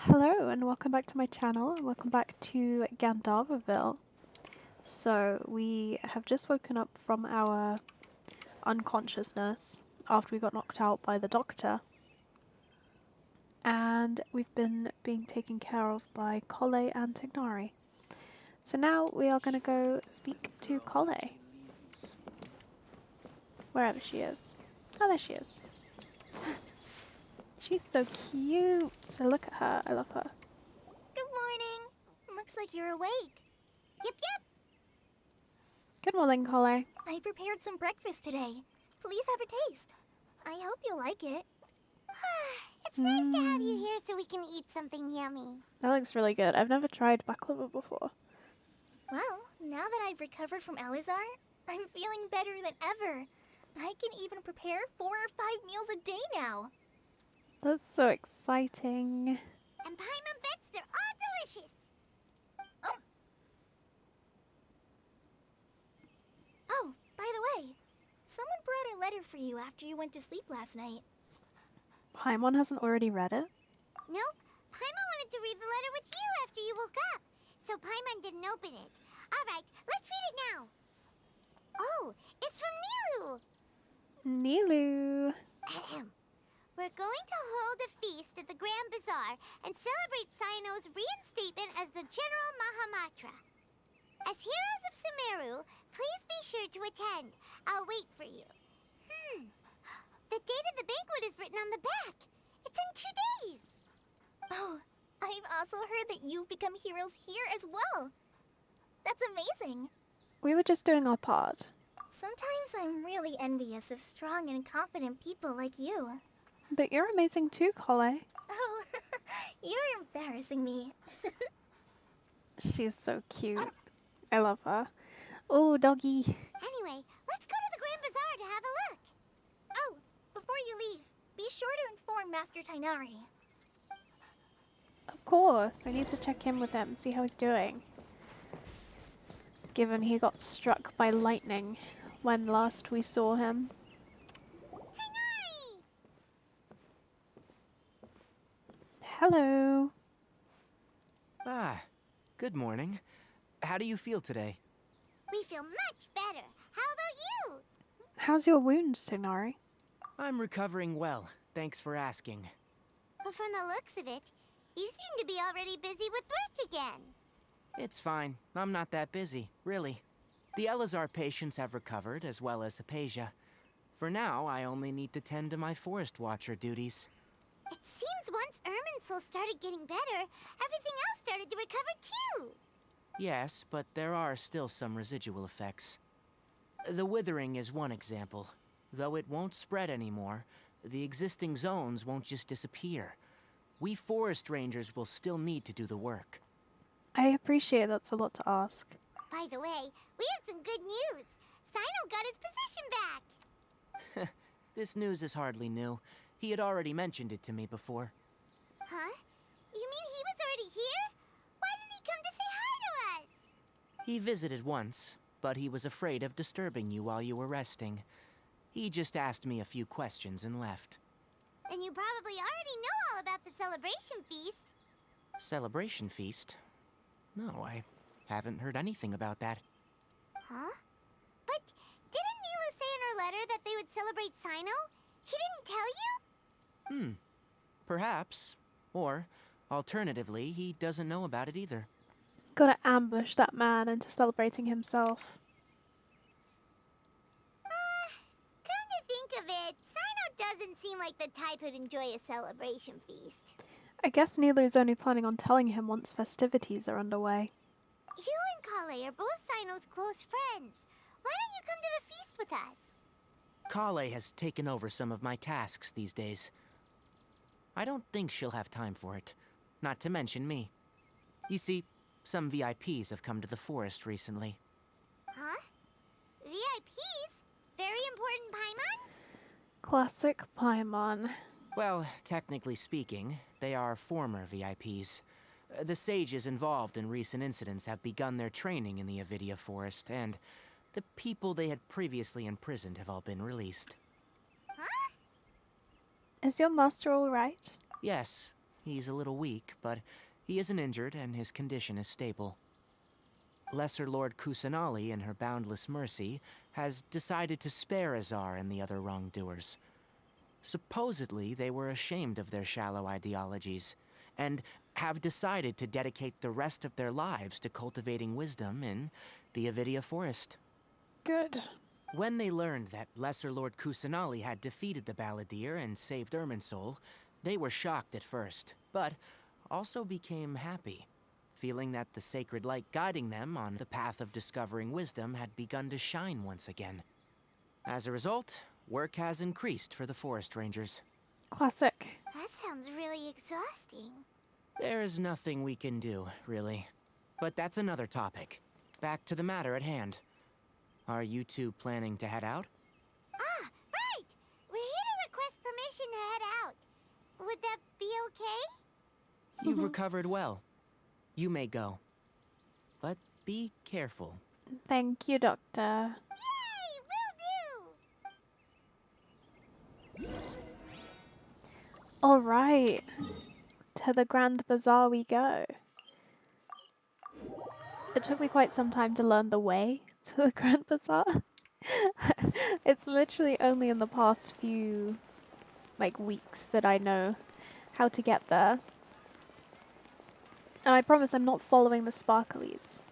Hello and welcome back to my channel and welcome back to Gandharvaville. So we have just woken up from our unconsciousness after we got knocked out by the doctor, and we've been being taken care of by Kole and Tignari. So now we are going to go speak to Kole, wherever she is. Oh, there she is. She's so cute. So look at her. I love her. Good morning. Looks like you're awake. Yep, yep. Good morning, Kole. I prepared some breakfast today. Please have a taste. I hope you'll like it. It's nice to have you here so we can eat something yummy. That looks really good. I've never tried baklava before. Well, now that I've recovered from Alizar, I'm feeling better than ever. I can even prepare 4 or 5 meals a day now. That's so exciting. And Paimon bets they're all delicious. Oh, by the way, someone brought a letter for you after you went to sleep last night. Paimon hasn't already read it? Nope, Paimon wanted to read the letter with you after you woke up. So Paimon didn't open it. Alright, let's read it now. Oh, it's from Nilu. Nilu. Ahem. We're going to hold a feast at the Grand Bazaar and celebrate Sino's reinstatement as the General Mahamatra. As heroes of Sumeru, please be sure to attend. I'll wait for you. The date of the banquet is written on the back. It's in 2 days. Oh, I've also heard that you've become heroes here as well. That's amazing. We were just doing our part. Sometimes I'm really envious of strong and confident people like you. But you're amazing too, Kole. Oh, you're embarrassing me. She's so cute. I love her. Oh, doggy. Anyway, let's go to the Grand Bazaar to have a look. Oh, before you leave, be sure to inform Master Tainari. Of course. I need to check in with him, see how he's doing. Given he got struck by lightning when last we saw him. Tainari! Hello. Ah, good morning. How do you feel today? We feel much better. How about you? How's your wounds, Tignari? I'm recovering well, thanks for asking. But from the looks of it, you seem to be already busy with work again. It's fine. I'm not that busy, really. The Elazar patients have recovered, as well as Apasia. For now, I only need to tend to my forest watcher duties. It seems once Irminsul started getting better, everything else started to recover too. Yes, but there are still some residual effects. The withering is one example. Though it won't spread anymore, the existing zones won't just disappear. We forest rangers will still need to do the work. I appreciate that's a lot to ask. By the way, we have some good news. Sino got his position back. This news is hardly new. He had already mentioned it to me before. Huh? You mean he was already here? Why didn't he come to say hi to us? He visited once, but he was afraid of disturbing you while you were resting. He just asked me a few questions and left. Then you probably already know all about the celebration feast. Celebration feast? No, I haven't heard anything about that. Huh? But didn't Nilu say in her letter that they would celebrate Sino? He didn't tell you? Perhaps. Or, alternatively, he doesn't know about it either. Gotta ambush that man into celebrating himself. Come to think of it, Sino doesn't seem like the type who'd enjoy a celebration feast. I guess Nilu's only planning on telling him once festivities are underway. You and Kale are both Sino's close friends. Why don't you come to the feast with us? Kale has taken over some of my tasks these days. I don't think she'll have time for it. Not to mention me. You see, some VIPs have come to the forest recently. Huh? VIPs? Very important Paimons? Classic Paimon. Well, technically speaking, they are former VIPs. The sages involved in recent incidents have begun their training in the Avidia Forest, and the people they had previously imprisoned have all been released. Huh? Is your master alright? Yes, He's a little weak, but he isn't injured and his condition is stable. Lesser Lord Kusanali, in her boundless mercy, has decided to spare Azar and the other wrongdoers. Supposedly, they were ashamed of their shallow ideologies, and have decided to dedicate the rest of their lives to cultivating wisdom in the Avidia Forest. Good. When they learned that Lesser Lord Kusanali had defeated the Balladeer and saved Irminsul, they were shocked at first, but also became happy, feeling that the sacred light guiding them on the path of discovering wisdom had begun to shine once again. As a result, work has increased for the Forest Rangers. Classic. That sounds really exhausting. There is nothing we can do, really. But that's another topic. Back to the matter at hand. Are you two planning to head out? Ah, right! We're here to request permission to head out. Would that be okay? You've recovered well. You may go. But be careful. Thank you, Doctor. Yay! Will do! Alright. To the Grand Bazaar we go. It took me quite some time to learn the way to the Grand Bazaar. It's literally only in the past few, weeks that I know how to get there. And I promise I'm not following the sparklies.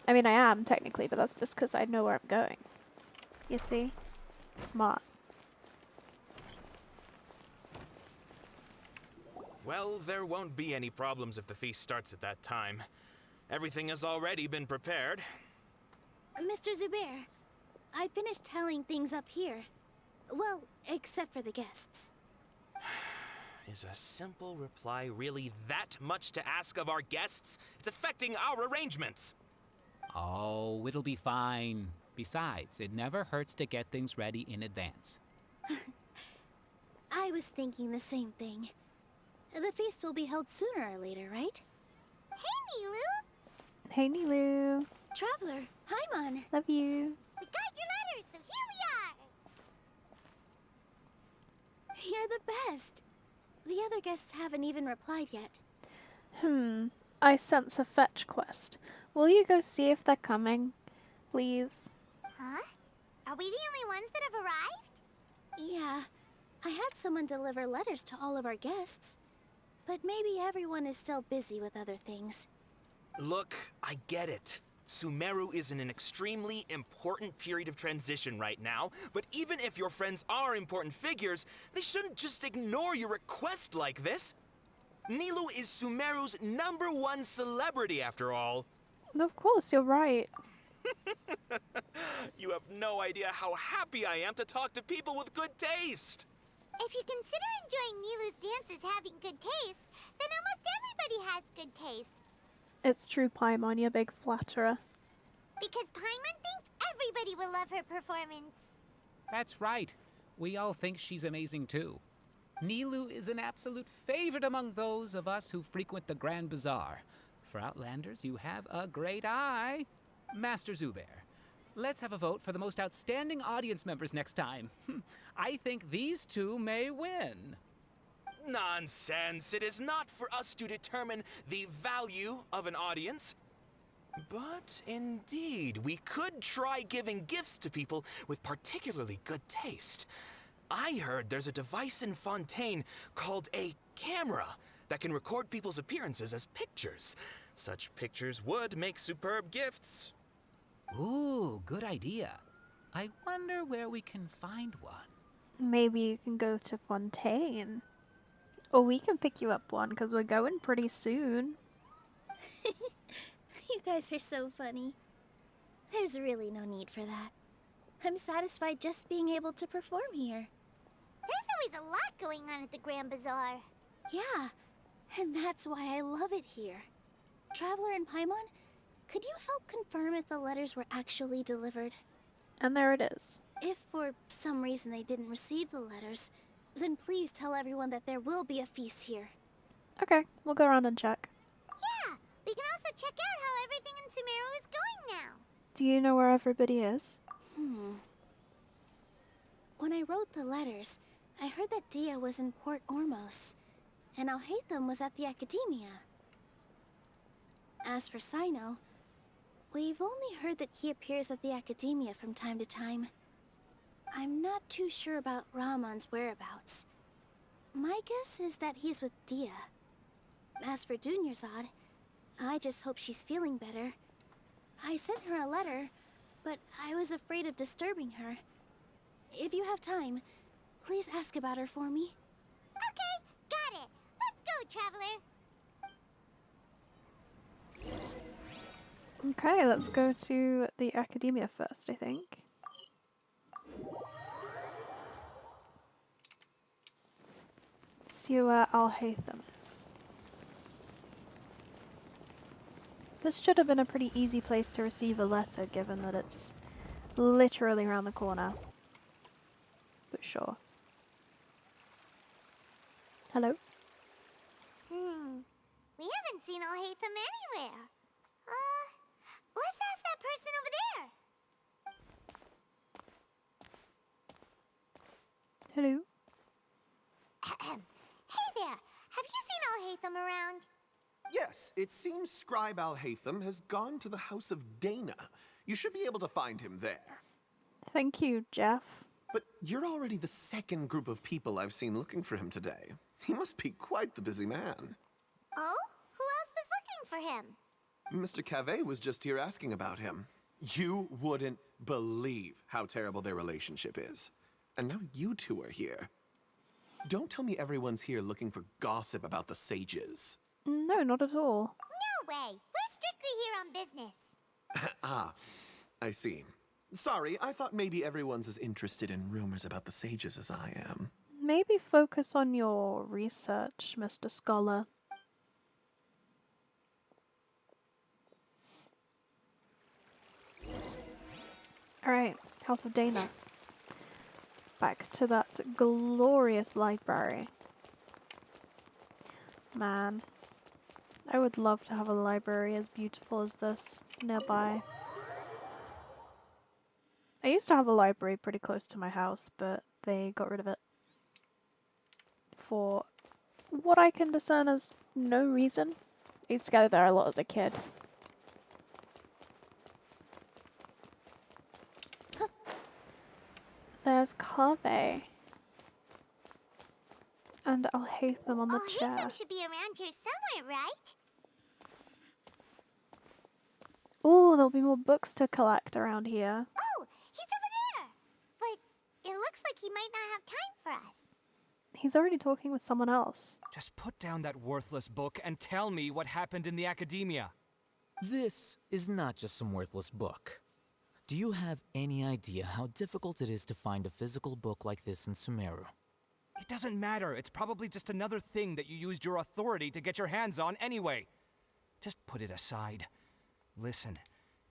I mean, I am, technically, but that's just because I know where I'm going. You see? Smart. Well, there won't be any problems if the feast starts at that time. Everything has already been prepared. Mr. Zubair, I finished tallying things up here. Well, except for the guests. Is a simple reply really that much to ask of our guests? It's affecting our arrangements. Oh, it'll be fine. Besides, it never hurts to get things ready in advance. I was thinking the same thing. The feast will be held sooner or later, right? Hey, Nilu! Hey, Nilu. Traveler, Paimon. Love you. We got your letters, so here we are! You're the best. The other guests haven't even replied yet. I sense a fetch quest. Will you go see if they're coming? Please. Huh? Are we the only ones that have arrived? Yeah, I had someone deliver letters to all of our guests. But maybe everyone is still busy with other things. Look, I get it. Sumeru is in an extremely important period of transition right now, but even if your friends are important figures, they shouldn't just ignore your request like this. Nilu is Sumeru's #1 celebrity, after all. Of course, you're right. You have no idea how happy I am to talk to people with good taste. If you consider enjoying Nilu's dances having good taste, then almost everybody has good taste. It's true, Paimon, you're a big flatterer. Because Paimon thinks everybody will love her performance. That's right. We all think she's amazing too. Nilu is an absolute favorite among those of us who frequent the Grand Bazaar. For Outlanders, you have a great eye. Master Zubair, let's have a vote for the most outstanding audience members next time. I think these two may win. Nonsense. It is not for us to determine the value of an audience. But indeed, we could try giving gifts to people with particularly good taste. I heard there's a device in Fontaine called a camera that can record people's appearances as pictures. Such pictures would make superb gifts. Ooh, good idea. I wonder where we can find one. Maybe you can go to Fontaine. Or we can pick you up one, because we're going pretty soon. You guys are so funny. There's really no need for that. I'm satisfied just being able to perform here. There's always a lot going on at the Grand Bazaar. Yeah, and that's why I love it here. Traveler and Paimon, could you help confirm if the letters were actually delivered? And there it is. If for some reason they didn't receive the letters, then please tell everyone that there will be a feast here. Okay, we'll go around and check. Yeah, we can also check out how everything in Sumeru is going now. Do you know where everybody is? When I wrote the letters, I heard that Dia was in Port Ormos. and Alhaitham was at the Academia. As for Sino, we've only heard that he appears at the Academia from time to time. I'm not too sure about Rahman's whereabouts. My guess is that he's with Dia. As for Dunyarzad, I just hope she's feeling better. I sent her a letter, but I was afraid of disturbing her. If you have time, please ask about her for me. Okay, got it. Let's go, Traveler. Okay, let's go to the Academia first, I think. See where Alhaitham is. This should have been a pretty easy place to receive a letter, given that it's literally around the corner. But sure. Hello? We haven't seen Alhaitham anywhere. Let's ask that person over there. Hello? Hey there, have you seen Alhaitham around? Yes, it seems Scribe Alhaitham has gone to the House of Dana. You should be able to find him there. Thank you, Jeff. But you're already the second group of people I've seen looking for him today. He must be quite the busy man. Oh? Who else was looking for him? Mr. Cave was just here asking about him. You wouldn't believe how terrible their relationship is. And now you two are here. Don't tell me everyone's here looking for gossip about the sages. No, not at all. No way. We're strictly here on business. Ah, I see. Sorry, I thought maybe everyone's as interested in rumors about the sages as I am. Maybe focus on your research, Mr. Scholar. Alright, House of Dana. Back to that glorious library. Man, I would love to have a library as beautiful as this nearby. I used to have a library pretty close to my house, but they got rid of it. For what I can discern as no reason. I used to go there a lot as a kid. There's Kave. And Alhaitham on the chair. Alhaitham should be around here somewhere, right? Ooh, there'll be more books to collect around here. Oh, he's over there. But it looks like he might not have time for us. He's already talking with someone else. Just put down that worthless book and tell me what happened in the Academia. This is not just some worthless book. Do you have any idea how difficult it is to find a physical book like this in Sumeru? It doesn't matter. It's probably just another thing that you used your authority to get your hands on anyway. Just put it aside. Listen,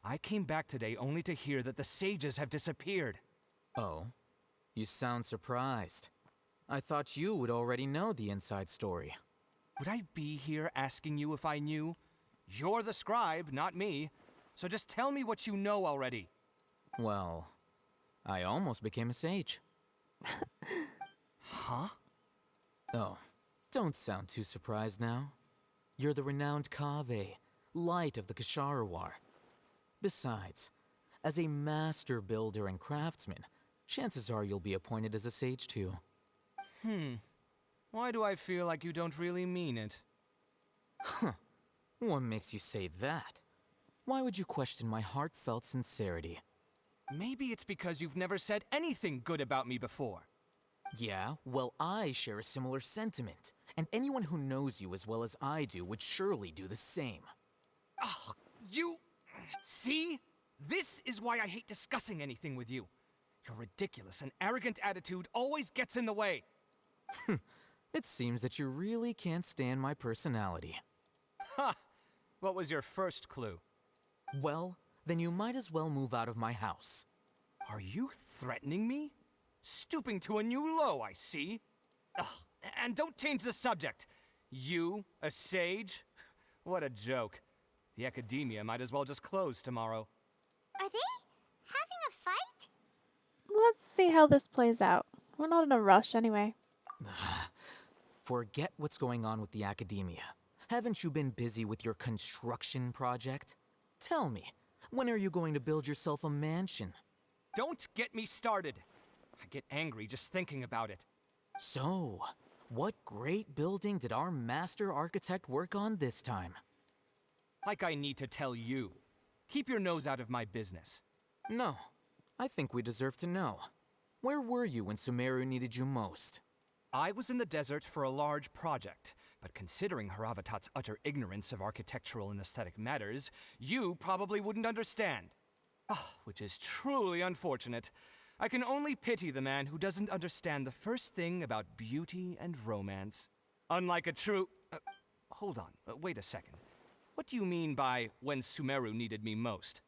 I came back today only to hear that the sages have disappeared. Oh, you sound surprised. I thought you would already know the inside story. Would I be here asking you if I knew? You're the scribe, not me. So just tell me what you know already. Well, I almost became a sage. Huh? Oh, don't sound too surprised now. You're the renowned Kave, light of the Kasharawar. Besides, as a master builder and craftsman, chances are you'll be appointed as a sage too. Why do I feel like you don't really mean it? What makes you say that? Why would you question my heartfelt sincerity? Maybe it's because you've never said anything good about me before. Yeah, well, I share a similar sentiment, and anyone who knows you as well as I do would surely do the same. Ugh, you... See? This is why I hate discussing anything with you. Your ridiculous and arrogant attitude always gets in the way. It seems that you really can't stand my personality. Ha! What was your first clue? Well, then you might as well move out of my house. Are you threatening me? Stooping to a new low, I see. Ugh, and don't change the subject. You, a sage? What a joke. The Academia might as well just close tomorrow. Are they having a fight? Let's see how this plays out. We're not in a rush anyway. forget what's going on with the academia. Haven't you been busy with your construction project? Tell me, when are you going to build yourself a mansion? Don't get me started. I get angry just thinking about it. So, what great building did our master architect work on this time? Like I need to tell you. Keep your nose out of my business. No, I think we deserve to know. Where were you when Sumeru needed you most? I was in the desert for a large project, but considering Haravatat's utter ignorance of architectural and aesthetic matters, you probably wouldn't understand. Ah, which is truly unfortunate. I can only pity the man who doesn't understand the first thing about beauty and romance. Unlike a true... hold on, wait a second. What do you mean by when Sumeru needed me most?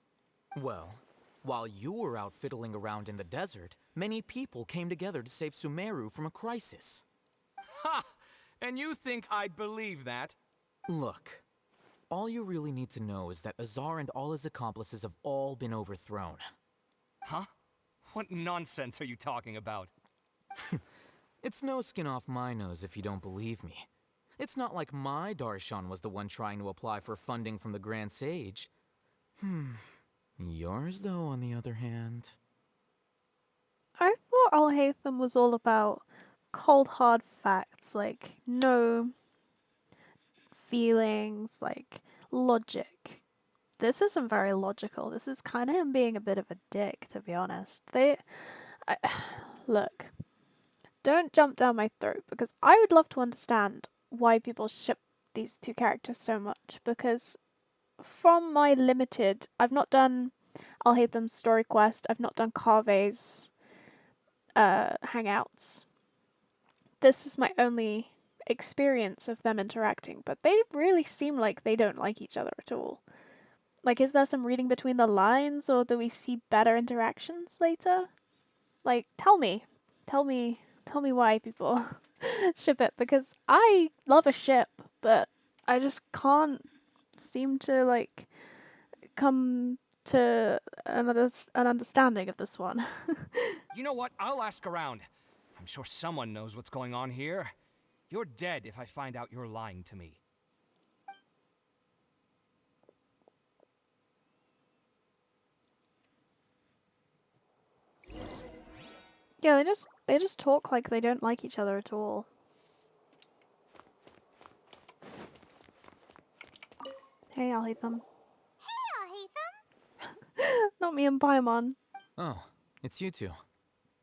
Well, while you were out fiddling around in the desert, many people came together to save Sumeru from a crisis. Ha! And you think I'd believe that? Look, all you really need to know is that Azar and all his accomplices have all been overthrown. Huh? What nonsense are you talking about? It's no skin off my nose if you don't believe me. It's not like my Darshan was the one trying to apply for funding from the Grand Sage. Yours, though, on the other hand... I thought Alhaitham was all about cold hard facts, like no feelings, like logic. This isn't very logical. This is kind of him being a bit of a dick, to be honest. Look, don't jump down my throat, because I would love to understand why people ship these two characters so much, because from my limited... I've not done Alhaitham's story quest, I've not done Kave's hangouts. This is my only experience of them interacting, but they really seem like they don't like each other at all. Like, is there some reading between the lines, or do we see better interactions later? Like, tell me why people ship it, because I love a ship, but I just can't seem to, like, come to an understanding of this one. You know what? I'll ask around. I'm sure someone knows what's going on here. You're dead if I find out you're lying to me. Yeah, they just talk like they don't like each other at all. Hey, Alhaitham. Hey, Alhaitham. Not me and Paimon. Oh, it's you two.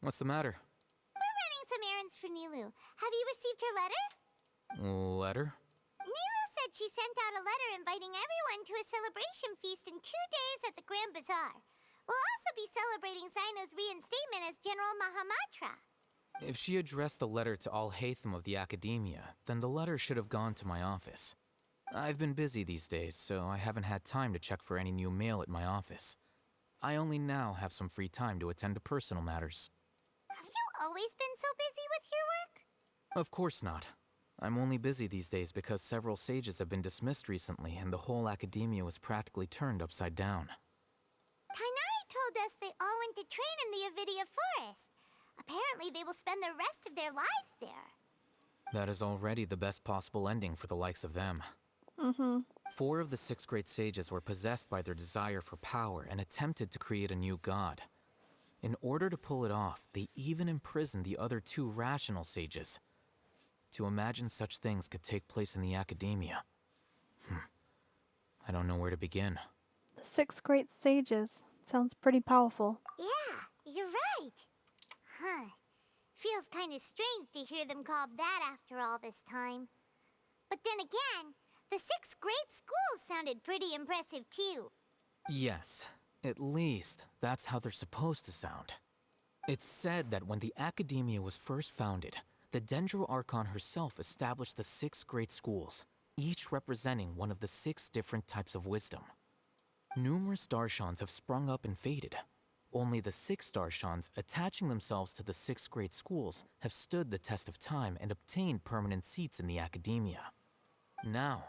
What's the matter? We're running some errands for Nilu. Have you received her letter? Letter? Nilu said she sent out a letter inviting everyone to a celebration feast in 2 days at the Grand Bazaar. We'll also be celebrating Zaino's reinstatement as General Mahamatra. If she addressed the letter to Alhaitham of the Academia, then the letter should have gone to my office. I've been busy these days, so I haven't had time to check for any new mail at my office. I only now have some free time to attend to personal matters. Have you always been so busy with your work? Of course not. I'm only busy these days because several sages have been dismissed recently and the whole Academia was practically turned upside down. Kainari told us they all went to train in the Avidia Forest. Apparently they will spend the rest of their lives there. That is already the best possible ending for the likes of them. 4 of the 6 great sages were possessed by their desire for power and attempted to create a new god. In order to pull it off, they even imprisoned the other 2 rational sages. To imagine such things could take place in the Academia. I don't know where to begin. The 6 great sages. Sounds pretty powerful. Yeah, you're right. Huh. Feels kind of strange to hear them called that after all this time. But then again, the 6 great schools sounded pretty impressive too. Yes, at least that's how they're supposed to sound. It's said that when the Academia was first founded, the Dendro Archon herself established the 6 great schools, each representing one of the 6 different types of wisdom. Numerous Darshans have sprung up and faded. Only the 6 Darshans attaching themselves to the 6 great schools have stood the test of time and obtained permanent seats in the Academia. Now,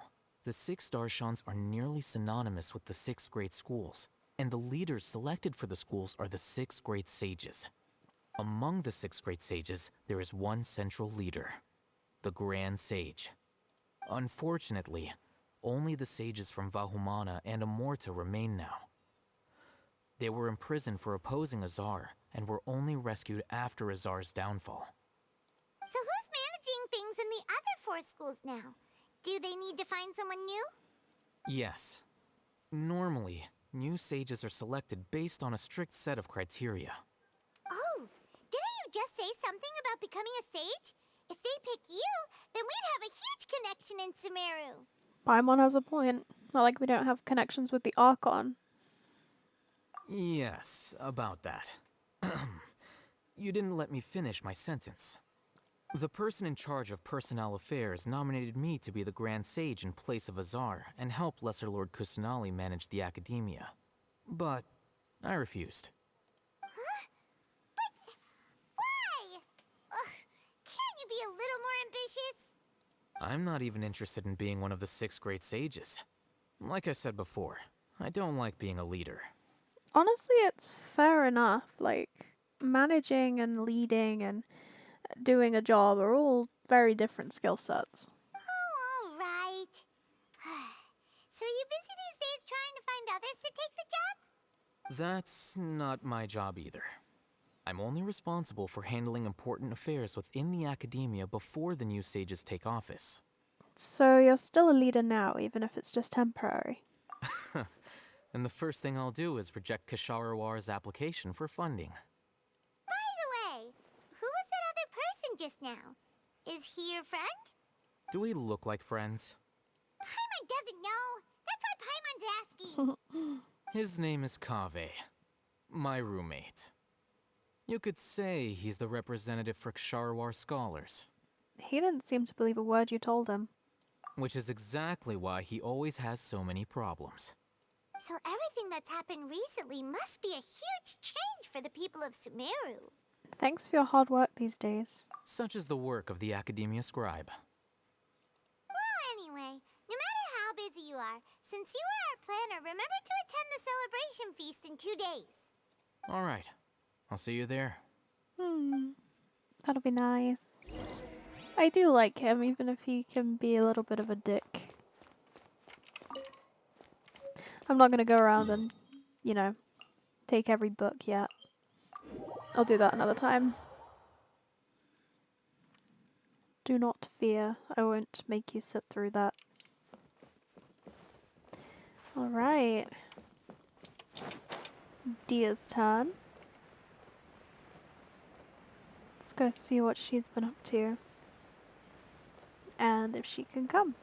the 6 Darshans are nearly synonymous with the 6 great schools, and the leaders selected for the schools are the 6 great sages. Among the 6 great sages, there is one central leader, the Grand Sage. Unfortunately, only the sages from Vahumana and Amorta remain now. They were imprisoned for opposing Azar and were only rescued after Azar's downfall. So who's managing things in the other 4 schools now? Do they need to find someone new? Yes. Normally, new sages are selected based on a strict set of criteria. Oh, didn't you just say something about becoming a sage? If they pick you, then we'd have a huge connection in Sumeru. Paimon has a point. Not like we don't have connections with the Archon. Yes, about that. You didn't let me finish my sentence. The person in charge of personnel affairs nominated me to be the Grand Sage in place of Azar and help Lesser Lord Kusanali manage the academia. But I refused. Why? Ugh, can't you be a little more ambitious? I'm not even interested in being one of the 6 great sages. Like I said before, I don't like being a leader. Honestly, it's fair enough. Like, managing and leading and doing a job are all very different skill sets. Oh, all right. So are you busy these days trying to find others to take the job? That's not my job either. I'm only responsible for handling important affairs within the academia before the new sages take office. So you're still a leader now, even if it's just temporary. And the first thing I'll do is reject Kasharawar's application for funding. By the way, who was that other person just now? Is he your friend? Do we look like friends? Paimon doesn't know. That's why Paimon's asking. His name is Kaveh, my roommate. You could say he's the representative for Ksharawar scholars. He didn't seem to believe a word you told him. Which is exactly why he always has so many problems. So everything that's happened recently must be a huge change for the people of Sumeru. Thanks for your hard work these days. Such is the work of the Academia Scribe. Well, anyway, no matter how busy you are, since you are our planner, remember to attend the celebration feast in 2 days. All right, I'll see you there. That'll be nice. I do like him, even if he can be a little bit of a dick. I'm not gonna go around and, you know, take every book yet. I'll do that another time. Do not fear, I won't make you sit through that. Alright. Dia's turn. Let's go see what she's been up to. And if she can come.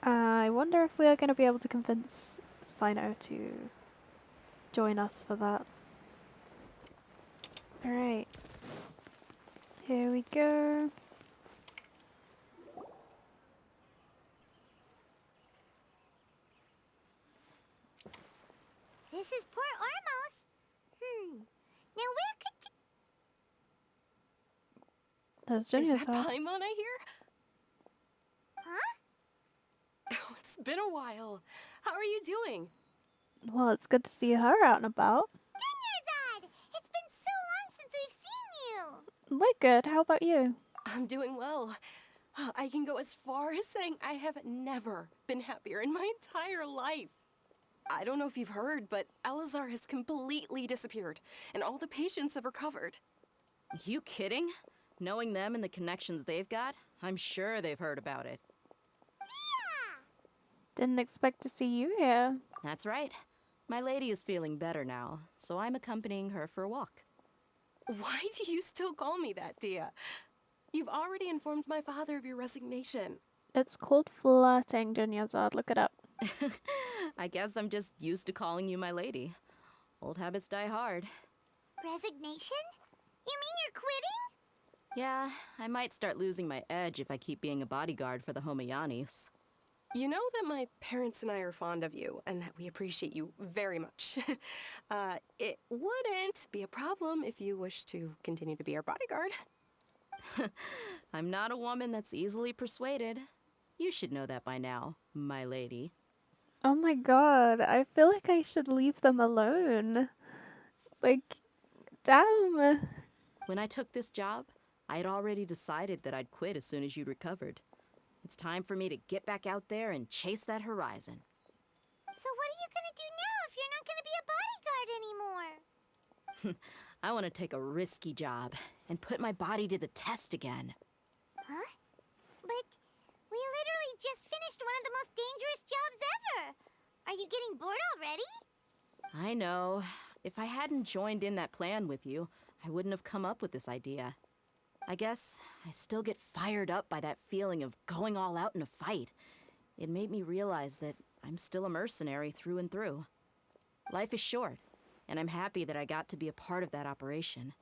I wonder if we're going to be able to convince Sino to join us for that. Alright. Here we go. This is Port Ormos. Now where could There's Is Junior's that house. Paimon I hear? Huh? Oh, it's been a while. How are you doing? Well, it's good to see her out and about. Dinyarzad! It's been so long since we've seen you! We're good. How about you? I'm doing well. I can go as far as saying I have never been happier in my entire life. I don't know if you've heard, but Alazar has completely disappeared, and all the patients have recovered. You kidding? Knowing them and the connections they've got, I'm sure they've heard about it. Didn't expect to see you here. That's right. My lady is feeling better now, so I'm accompanying her for a walk. Why do you still call me that, Dia? You've already informed my father of your resignation. It's called flirting, Dinyarzad. Look it up. I guess I'm just used to calling you my lady. Old habits die hard. Resignation? You mean you're quitting? Yeah, I might start losing my edge if I keep being a bodyguard for the Homayanis. You know that my parents and I are fond of you, and that we appreciate you very much. It wouldn't be a problem if you wish to continue to be our bodyguard. I'm not a woman that's easily persuaded. You should know that by now, my lady. Oh my god, I feel like I should leave them alone. Like, damn. When I took this job, I had already decided that I'd quit as soon as you'd recovered. It's time for me to get back out there and chase that horizon. So what are you gonna do now if you're not gonna be a bodyguard anymore? I want to take a risky job and put my body to the test again. Huh? But we literally just finished one of the most dangerous jobs ever. Are you getting bored already? I know. If I hadn't joined in that plan with you, I wouldn't have come up with this idea. I guess I still get fired up by that feeling of going all out in a fight. It made me realize that I'm still a mercenary through and through. Life is short, and I'm happy that I got to be a part of that operation.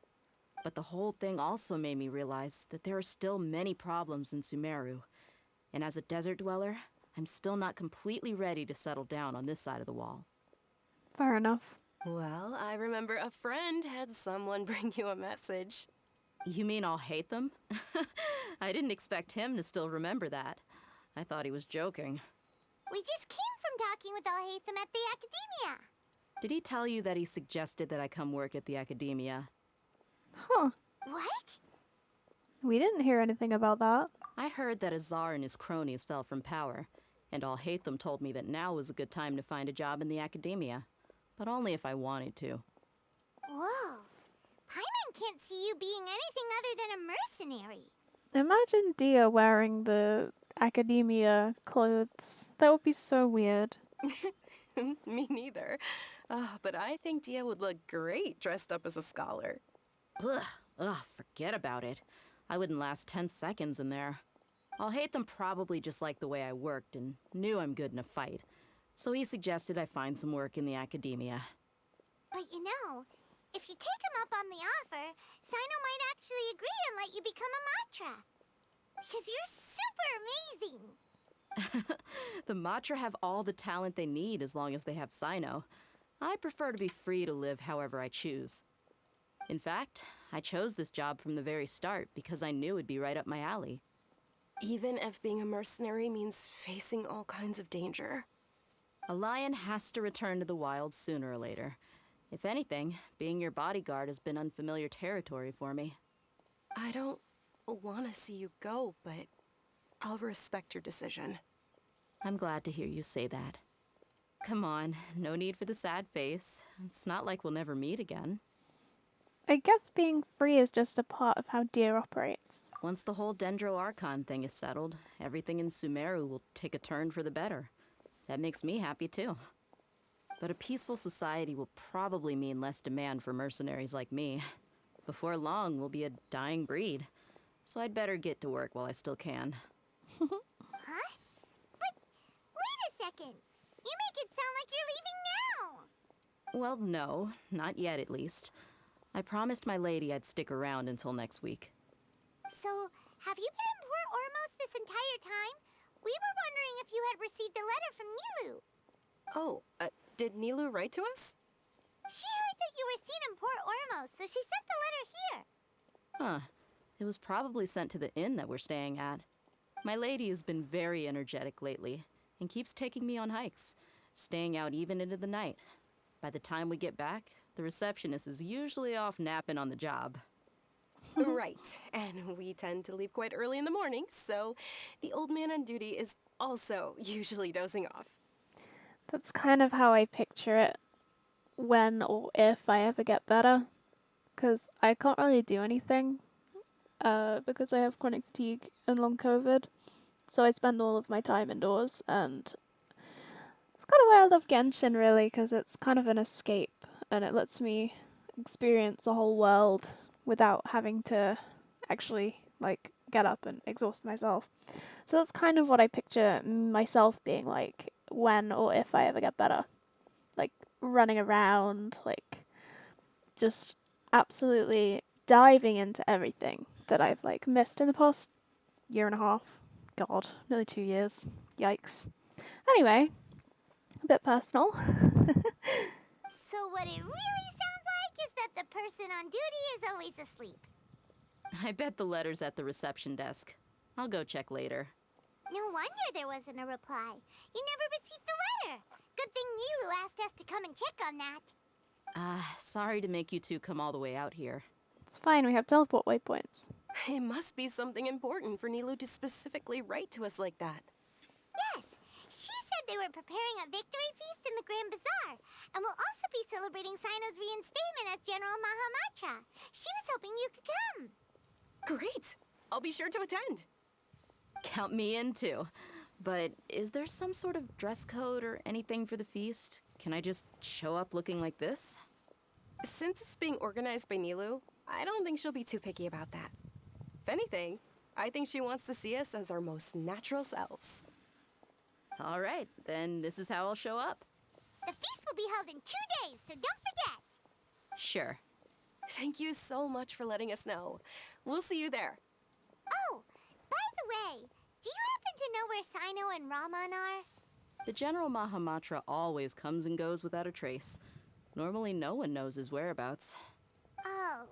But the whole thing also made me realize that there are still many problems in Sumeru. And as a desert dweller, I'm still not completely ready to settle down on this side of the wall. Fair enough. Well, I remember a friend had someone bring you a message. You mean I'll hate them? I didn't expect him to still remember that. I thought he was joking. We just came from talking with Alhaitham at the Academia. Did he tell you that he suggested that I come work at the Academia? Huh. What? We didn't hear anything about that. I heard that Azar and his cronies fell from power, and Alhaitham told me that now was a good time to find a job in the Academia, but only if I wanted to. Whoa. Paimon can't see you being anything other than a mercenary. Imagine Dia wearing the academia clothes. That would be so weird. Me neither. But I think Dia would look great dressed up as a scholar. Ugh, forget about it. I wouldn't last 10 seconds in there. Alhaitham probably just liked the way I worked and knew I'm good in a fight. So he suggested I find some work in the Academia. But you know, if you take him up on the offer, Sino might actually agree and let you become a Matra. Because you're super amazing. The Matra have all the talent they need as long as they have Sino. I prefer to be free to live however I choose. In fact, I chose this job from the very start because I knew it'd be right up my alley. Even if being a mercenary means facing all kinds of danger. A lion has to return to the wild sooner or later. If anything, being your bodyguard has been unfamiliar territory for me. I don't want to see you go, but I'll respect your decision. I'm glad to hear you say that. Come on, no need for the sad face. It's not like we'll never meet again. I guess being free is just a part of how Deer operates. Once the whole Dendro Archon thing is settled, everything in Sumeru will take a turn for the better. That makes me happy too. But a peaceful society will probably mean less demand for mercenaries like me. Before long, we'll be a dying breed. So I'd better get to work while I still can. Huh? But wait a second. You make it sound like you're leaving now. Well, no, not yet at least. I promised my lady I'd stick around until next week. So, have you been in Port Ormos this entire time? We were wondering if you had received a letter from Nilu. Oh, did Nilu write to us? She heard that you were seen in Port Ormos, so she sent the letter here. Huh. It was probably sent to the inn that we're staying at. My lady has been very energetic lately and keeps taking me on hikes, staying out even into the night. By the time we get back, the receptionist is usually off napping on the job. Right, and we tend to leave quite early in the morning, so the old man on duty is also usually dozing off. That's kind of how I picture it when or if I ever get better. Because I can't really do anything because I have chronic fatigue and long COVID. So I spend all of my time indoors, and it's kind of why I love Genshin, really, because it's kind of an escape and it lets me experience the whole world without having to actually get up and exhaust myself. So that's kind of what I picture myself being like when or if I ever get better. Running around, just absolutely diving into everything that I've missed in the past year and a half. God, nearly 2 years. Yikes. Anyway, a bit personal. So what it really sounds like is that the person on duty is always asleep. I bet the letter's at the reception desk. I'll go check later. No wonder there wasn't a reply. You never received the letter. Good thing Nilu asked us to come and check on that. Sorry to make you two come all the way out here. It's fine, we have teleport waypoints. It must be something important for Nilu to specifically write to us like that. Yes, she said they were preparing a victory feast in the Grand Bazaar, and will also be celebrating Sino's reinstatement as General Mahamatra. She was hoping you could come. Great! I'll be sure to attend. Count me in too. But is there some sort of dress code or anything for the feast? Can I just show up looking like this? Since it's being organized by Nilu, I don't think she'll be too picky about that. If anything, I think she wants to see us as our most natural selves. All right, then this is how I'll show up. The feast will be held in 2 days, so don't forget. Sure. Thank you so much for letting us know. We'll see you there. Oh, by the way, do you happen to know where Sino and Raman are? The General Mahamatra always comes and goes without a trace. Normally no one knows his whereabouts. Oh,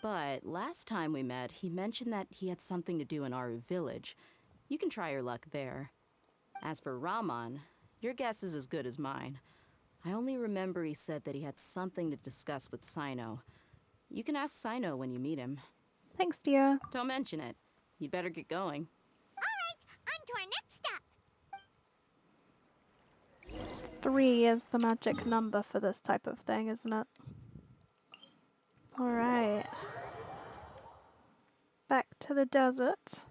But last time we met, he mentioned that he had something to do in Aru village. You can try your luck there. As for Raman, your guess is as good as mine. I only remember he said that he had something to discuss with Sino. You can ask Sino when you meet him. Thanks, dear. Don't mention it. You'd better get going. all right, on to our next stop. 3 is the magic number for this type of thing, isn't it? Alright. Back to the desert.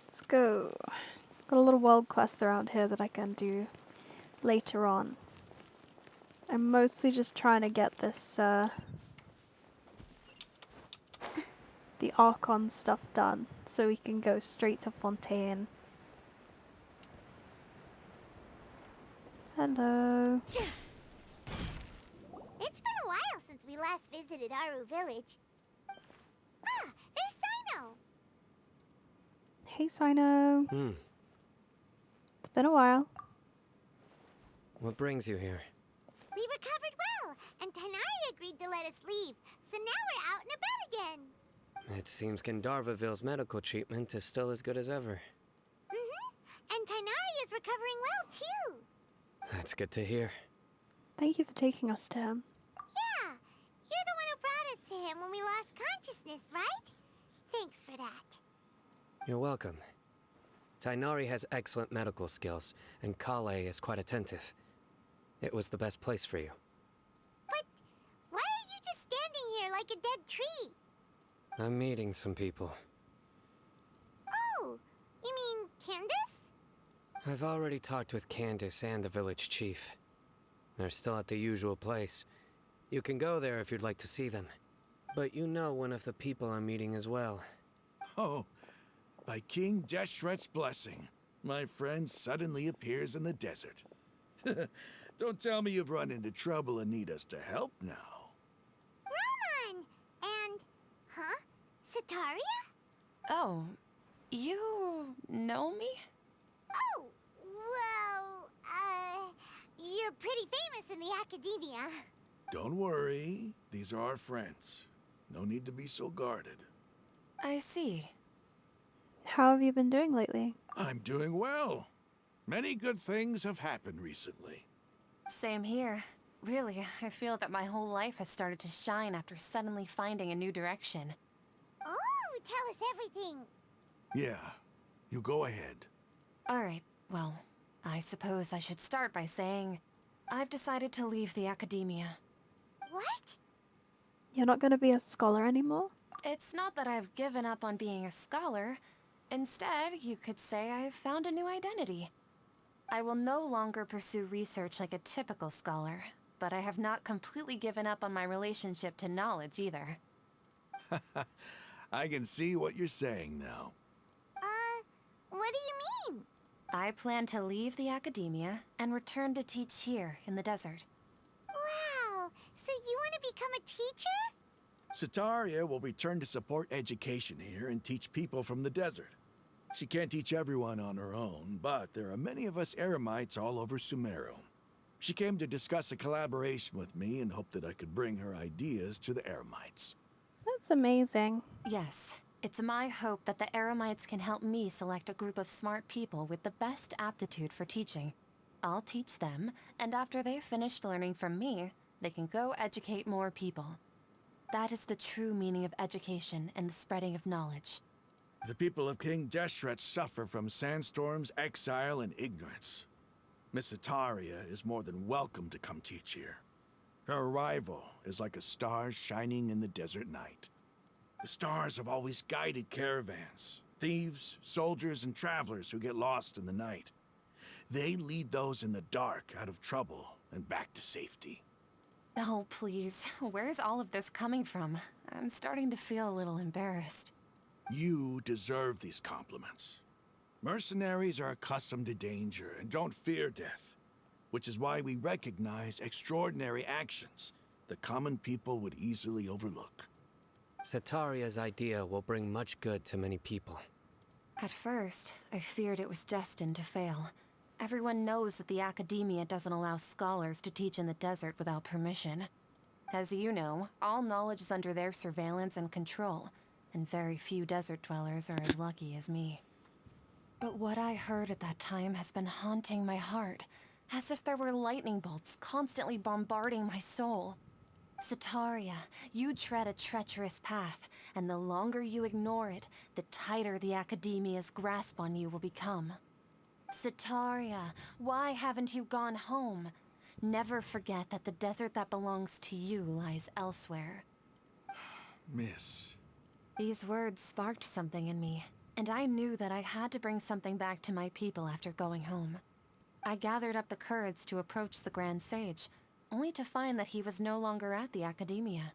Let's go. Got a little world quests around here that I can do later on. I'm mostly just trying to get this, the archon stuff done, so we can go straight to Fontaine. Hello. It's been a while since we last visited Aru village. Ah, there's Sino. Hey, Sino. It's been a while. What brings you here? We recovered well, and Tanari agreed to let us leave, so now we're out and about again. It seems Gandharvaville's medical treatment is still as good as ever. And Tanari is recovering well, too. That's good to hear. Thank you for taking us to him. Yeah, you're the one who brought us to him when we lost consciousness, right? Thanks for that. You're welcome. Tainari has excellent medical skills, and Kale is quite attentive. It was the best place for you. But why are you just standing here like a dead tree? I'm meeting some people. Oh, you mean Candace? I've already talked with Candace and the village chief. They're still at the usual place. You can go there if you'd like to see them. But you know one of the people I'm meeting as well. Oh, by King Deshret's blessing, my friend suddenly appears in the desert. Don't tell me you've run into trouble and need us to help now. Raman! And, huh? Sataria? Oh, you know me? Oh, well, you're pretty famous in the academia. Don't worry, these are our friends. No need to be so guarded. I see. How have you been doing lately? I'm doing well. Many good things have happened recently. Same here. Really, I feel that my whole life has started to shine after suddenly finding a new direction. Oh, tell us everything. Yeah, you go ahead. Alright, well, I suppose I should start by saying I've decided to leave the academia. What? You're not going to be a scholar anymore? It's not that I've given up on being a scholar. Instead, you could say I've found a new identity. I will no longer pursue research like a typical scholar, but I have not completely given up on my relationship to knowledge either. I can see what you're saying now. What do you mean? I plan to leave the academia and return to teach here in the desert. Wow, so you want to become a teacher? Sataria will return to support education here and teach people from the desert. She can't teach everyone on her own, but there are many of us Eremites all over Sumeru. She came to discuss a collaboration with me and hoped that I could bring her ideas to the Eremites. That's amazing. Yes, it's my hope that the Eremites can help me select a group of smart people with the best aptitude for teaching. I'll teach them, and after they've finished learning from me, they can go educate more people. That is the true meaning of education and the spreading of knowledge. The people of King Deshret suffer from sandstorms, exile, and ignorance. Miss Ataria is more than welcome to come teach here. Her arrival is like a star shining in the desert night. The stars have always guided caravans, thieves, soldiers, and travelers who get lost in the night. They lead those in the dark out of trouble and back to safety. Oh, please. Where's all of this coming from? I'm starting to feel a little embarrassed. You deserve these compliments. Mercenaries are accustomed to danger and don't fear death, which is why we recognize extraordinary actions the common people would easily overlook. Sataria's idea will bring much good to many people. At first, I feared it was destined to fail. Everyone knows that the Academia doesn't allow scholars to teach in the desert without permission. As you know, all knowledge is under their surveillance and control, and very few desert dwellers are as lucky as me. But what I heard at that time has been haunting my heart, as if there were lightning bolts constantly bombarding my soul. Sataria, you tread a treacherous path, and the longer you ignore it, the tighter the Academia's grasp on you will become. Sataria, why haven't you gone home? Never forget that the desert that belongs to you lies elsewhere. Miss. These words sparked something in me, and I knew that I had to bring something back to my people after going home. I gathered up the courage to approach the Grand Sage, only to find that he was no longer at the Academia.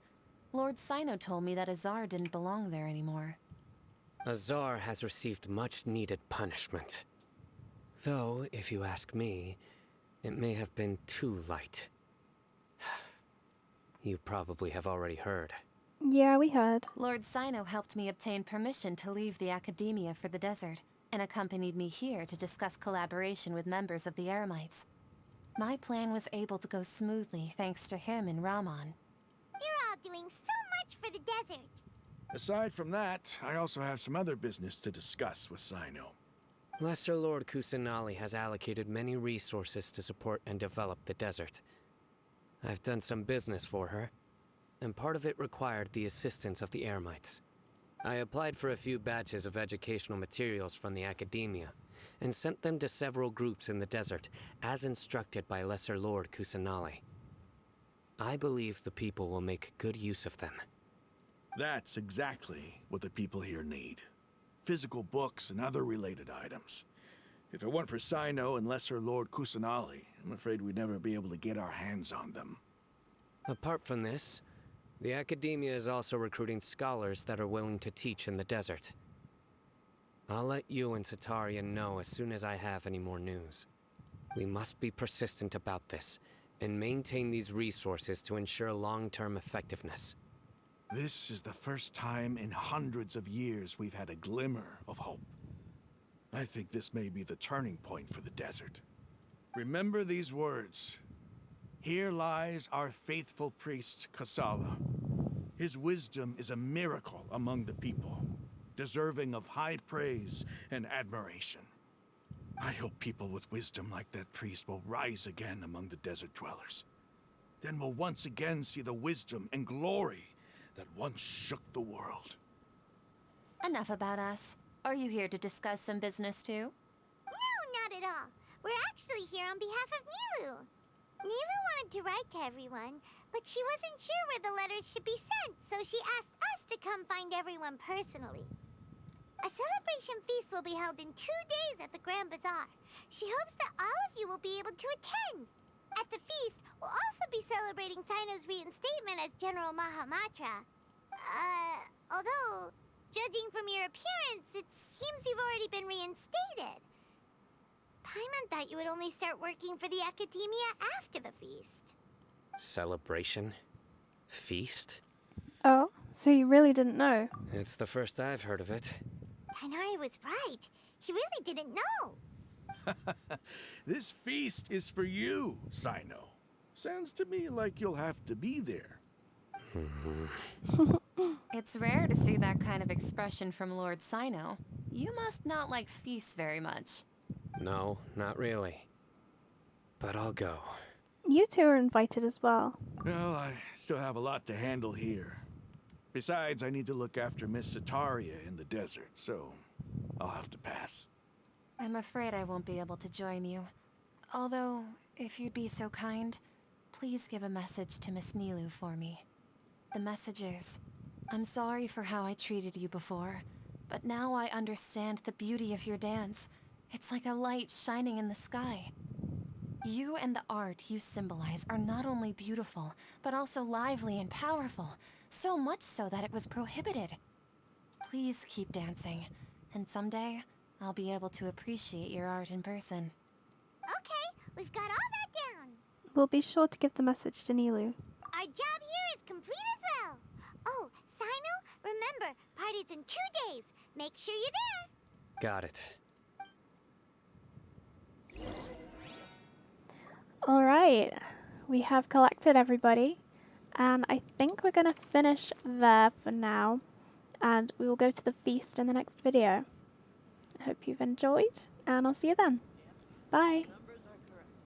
Lord Sino told me that Azar didn't belong there anymore. Azar has received much needed punishment. Though, if you ask me, it may have been too light. You probably have already heard. Yeah, we heard. Lord Sino helped me obtain permission to leave the Academia for the desert, and accompanied me here to discuss collaboration with members of the Eremites. My plan was able to go smoothly thanks to him and Rahman. You're all doing so much for the desert. Aside from that, I also have some other business to discuss with Sino. Lesser Lord Kusanali has allocated many resources to support and develop the desert. I've done some business for her, and part of it required the assistance of the Eremites. I applied for a few batches of educational materials from the Academia, and sent them to several groups in the desert, as instructed by Lesser Lord Kusanali. I believe the people will make good use of them. That's exactly what the people here need. Physical books and other related items. If it weren't for Sino and Lesser Lord Kusanali, I'm afraid we'd never be able to get our hands on them. Apart from this, the Academia is also recruiting scholars that are willing to teach in the desert. I'll let you and Sataria know as soon as I have any more news. We must be persistent about this, and maintain these resources to ensure long-term effectiveness. This is the first time in hundreds of years we've had a glimmer of hope. I think this may be the turning point for the desert. Remember these words. Here lies our faithful priest, Kasala. His wisdom is a miracle among the people, deserving of high praise and admiration. I hope people with wisdom like that priest will rise again among the desert dwellers. Then we'll once again see the wisdom and glory that once shook the world. Enough about us. Are you here to discuss some business too? No, not at all. We're actually here on behalf of Nilu. Nilu wanted to write to everyone, but she wasn't sure where the letters should be sent, so she asked us to come find everyone personally. A celebration feast will be held in 2 days at the Grand Bazaar. She hopes that all of you will be able to attend. At the feast, we'll also be celebrating Sino's reinstatement as General Mahamatra. Although, judging from your appearance, it seems you've already been reinstated. Paimon thought you would only start working for the Academia after the feast. Celebration? Feast? Oh, so you really didn't know? It's the first I've heard of it. Tainari was right. He really didn't know. This feast is for you, Sino. Sounds to me like you'll have to be there. It's rare to see that kind of expression from Lord Sino. You must not like feasts very much. No, not really. but I'll go. You two are invited as well. Well, I still have a lot to handle here. Besides, I need to look after Miss Sataria in the desert, so I'll have to pass. I'm afraid I won't be able to join you. Although, if you'd be so kind, please give a message to Miss Nilu for me. The message is, I'm sorry for how I treated you before, but now I understand the beauty of your dance. It's like a light shining in the sky. You and the art you symbolize are not only beautiful, but also lively and powerful, so much so that it was prohibited. Please keep dancing, and someday I'll be able to appreciate your art in person. Okay, we've got all that down. We'll be sure to give the message to Nilu. Our job here is complete as well. Oh, Sino, remember, party's in 2 days. Make sure you're there. Got it. Alright, we have collected everybody, and I think we're going to finish there for now, and we will go to the feast in the next video. I hope you've enjoyed, and I'll see you then. Bye!